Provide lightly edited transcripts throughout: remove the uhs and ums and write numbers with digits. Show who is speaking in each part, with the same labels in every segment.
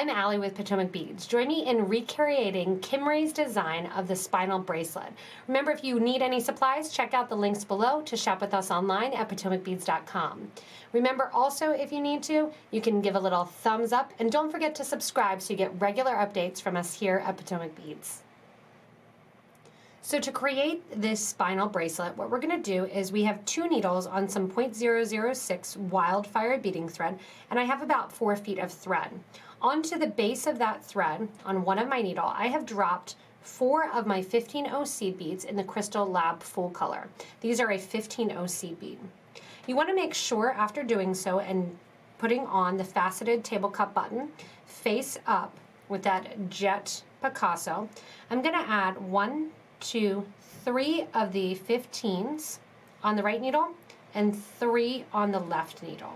Speaker 1: I'm Allie with PotomacBeads. Join me in recreating Kimrie's design of the Spinal Bracelet. Remember, if you need any supplies, check out the links below to shop with us online at PotomacBeads.com. Remember also, if you need to, you can give a little thumbs up, and don't forget to subscribe so you get regular updates from us here at PotomacBeads. So to create this spinal bracelet, what we're going to do is we have 2 needles on some 0.006 wildfire beading thread, and I have about 4 feet of thread. Onto the base of that thread, on one of my needle, I have dropped 4 of my 15-0 seed beads in the Crystal Lab Full Color. These are a 15-0 seed bead. You want to make sure after doing so and putting on the faceted table cup button, face up with that jet Picasso, I'm going to add 1, 2, 3 of the 15s on the right needle and 3 on the left needle.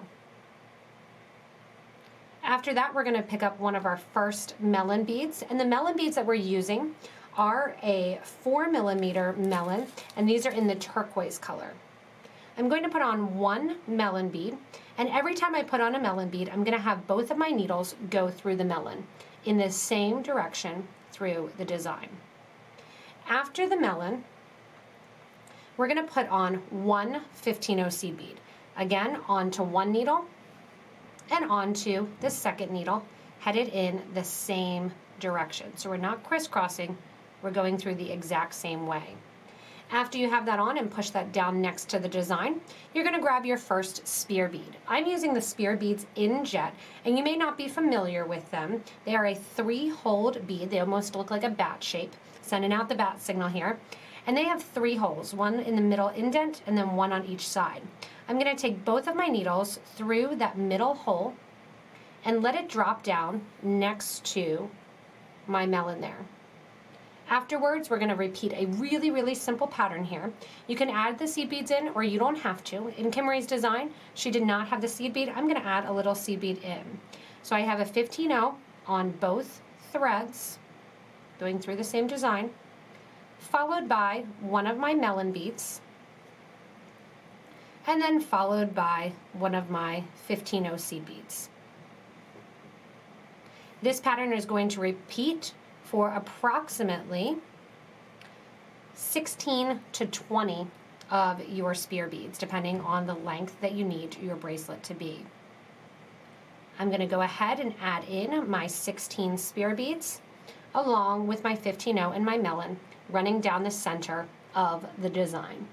Speaker 1: After that, we're going to pick up one of our first melon beads, and the melon beads that we're using are a 4mm melon, and these are in the turquoise color. I'm going to put on 1 melon bead, and every time I put on a melon bead, I'm going to have both of my needles go through the melon in the same direction through the design. After the melon, we're going to put on 1 15-0 seed bead. Again, onto one needle and onto the second needle, headed in the same direction. So we're not crisscrossing, we're going through the exact same way. After you have that on and push that down next to the design, you're going to grab your first spear bead. I'm using the spear beads in jet, and you may not be familiar with them. They are a 3-holed bead. They almost look like a bat shape, sending out the bat signal here. And they have 3 holes, one in the middle indent and then 1 on each side. I'm going to take both of my needles through that middle hole and let it drop down next to my melon there. Afterwards, we're going to repeat a really simple pattern here. You can add the seed beads in, or you don't have to. In Kimrie's design, she did not have the seed bead. I'm going to add a little seed bead in. So I have a 15-0 on both threads, going through the same design, followed by one of my melon beads, and then followed by one of my 15-0 seed beads. This pattern is going to repeat for approximately 16 to 20 of your spear beads, depending on the length that you need your bracelet to be. I'm going to go ahead and add in my 16 spear beads along with my 15-0 and my melon running down the center of the design.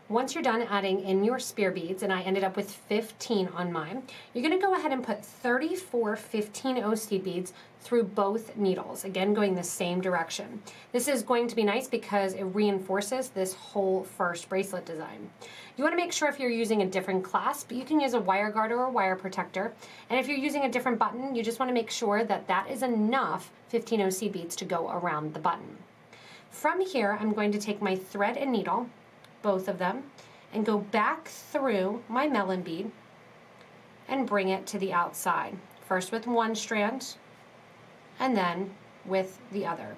Speaker 1: Once you're done adding in your spear beads, and I ended up with 15 on mine, you're going to go ahead and put 34 15-0 seed beads through both needles, again going the same direction. This is going to be nice because it reinforces this whole first bracelet design. You want to make sure if you're using a different clasp, you can use a wire guard or a wire protector, and if you're using a different button, you just want to make sure that that is enough 15-0 seed beads to go around the button. From here, I'm going to take my thread and needle, both of them, and go back through my melon bead and bring it to the outside. First with one strand and then with the other.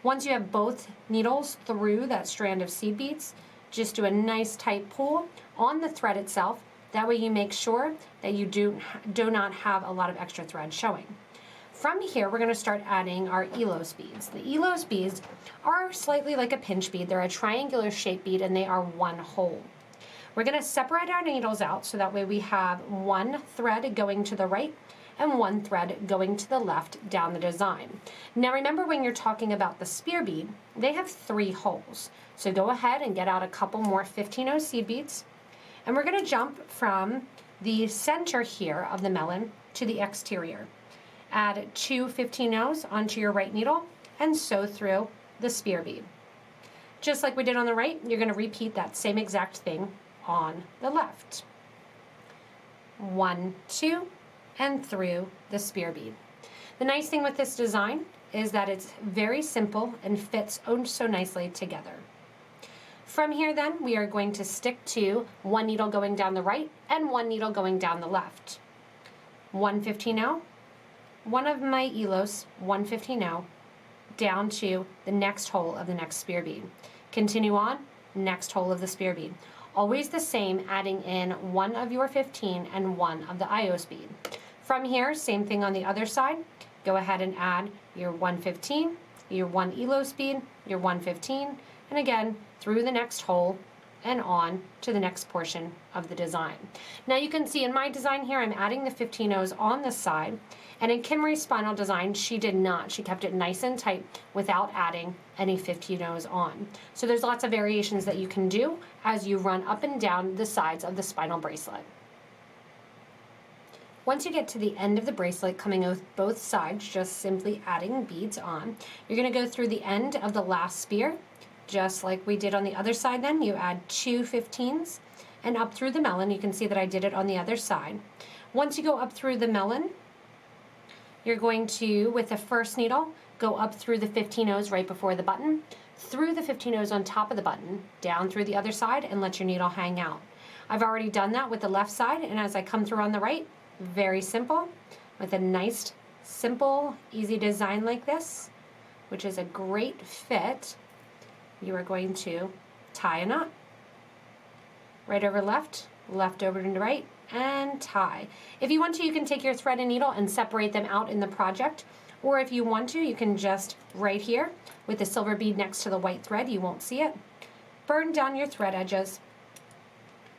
Speaker 1: Once you have both needles through that strand of seed beads, just do a nice tight pull on the thread itself. That way you make sure that you do not have a lot of extra thread showing. From here, we're going to start adding our Ilos beads. The Ilos beads are slightly like a pinch bead. They're a triangular shaped bead, and they are 1 hole. We're going to separate our needles out so that way we have 1 thread going to the right and 1 thread going to the left down the design. Now remember, when you're talking about the spear bead, they have 3 holes. So go ahead and get out a couple more 15-0 seed beads, and we're going to jump from the center here of the melon to the exterior. Add 2 15-0s onto your right needle and sew through the spear bead. Just like we did on the right, you're going to repeat that same exact thing on the left. 1, 2, and through the spear bead. The nice thing with this design is that it's very simple and fits oh so nicely together. From here then, we are going to stick to 1 needle going down the right and 1 needle going down the left. 1 15-0, one of my Ilos, 1 15-0, down to the next hole of the next spear bead. Continue on, next hole of the spear bead. Always the same, adding in 1 of your 15 and 1 of the Ilos bead. From here, same thing on the other side. Go ahead and add your 115, your 1 Ilos bead, your 115, and again, through the next hole and on to the next portion of the design. Now you can see in my design here, I'm adding the 15 O's on the side, and in Kimrie's spinal design, she did not. She kept it nice and tight without adding any 15 O's on. So there's lots of variations that you can do as you run up and down the sides of the spinal bracelet. Once you get to the end of the bracelet, coming out both sides, just simply adding beads on, you're going to go through the end of the last spear, just like we did on the other side. Then you add 2 15s and up through the melon. You can see that I did it on the other side. Once you go up through the melon, you're going to, with the first needle, go up through the 15 O's right before the button, through the 15 O's on top of the button, down through the other side, and let your needle hang out. I've already done that with the left side, and as I come through on the right, very simple, with a nice, simple, easy design like this, which is a great fit, you are going to tie a knot. Right over left, left over to right, and tie. If you want to, you can take your thread and needle and separate them out in the project, or if you want to, you can just right here with the silver bead next to the white thread, you won't see it, burn down your thread edges,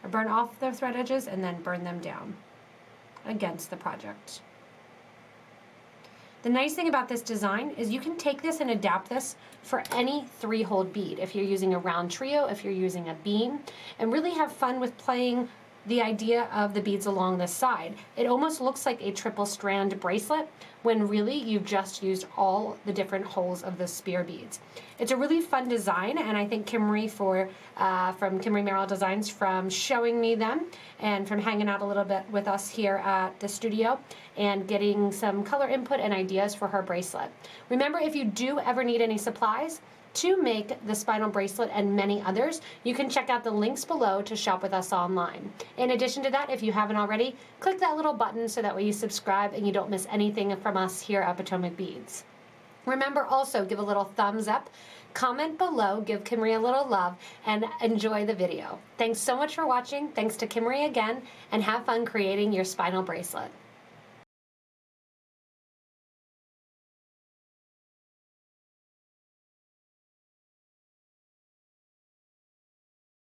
Speaker 1: or burn off the thread edges and then burn them down against the project. The nice thing about this design is you can take this and adapt this for any 3-hole bead. If you're using a round trio, if you're using a beam, and really have fun with playing the idea of the beads along the side. It almost looks like a triple strand bracelet when really you've just used all the different holes of the spear beads. It's a really fun design, and I thank Kimrie from Kimrie Merrill Designs from showing me them and from hanging out a little bit with us here at the studio and getting some color input and ideas for her bracelet. Remember, if you do ever need any supplies to make the spinal bracelet and many others, you can check out the links below to shop with us online. In addition to that, if you haven't already, click that little button so that way you subscribe and you don't miss anything from us here at PotomacBeads. Remember also, give a little thumbs up, comment below, give Kimrie a little love, and enjoy the video. Thanks so much for watching. Thanks to Kimrie again, and have fun creating your spinal bracelet.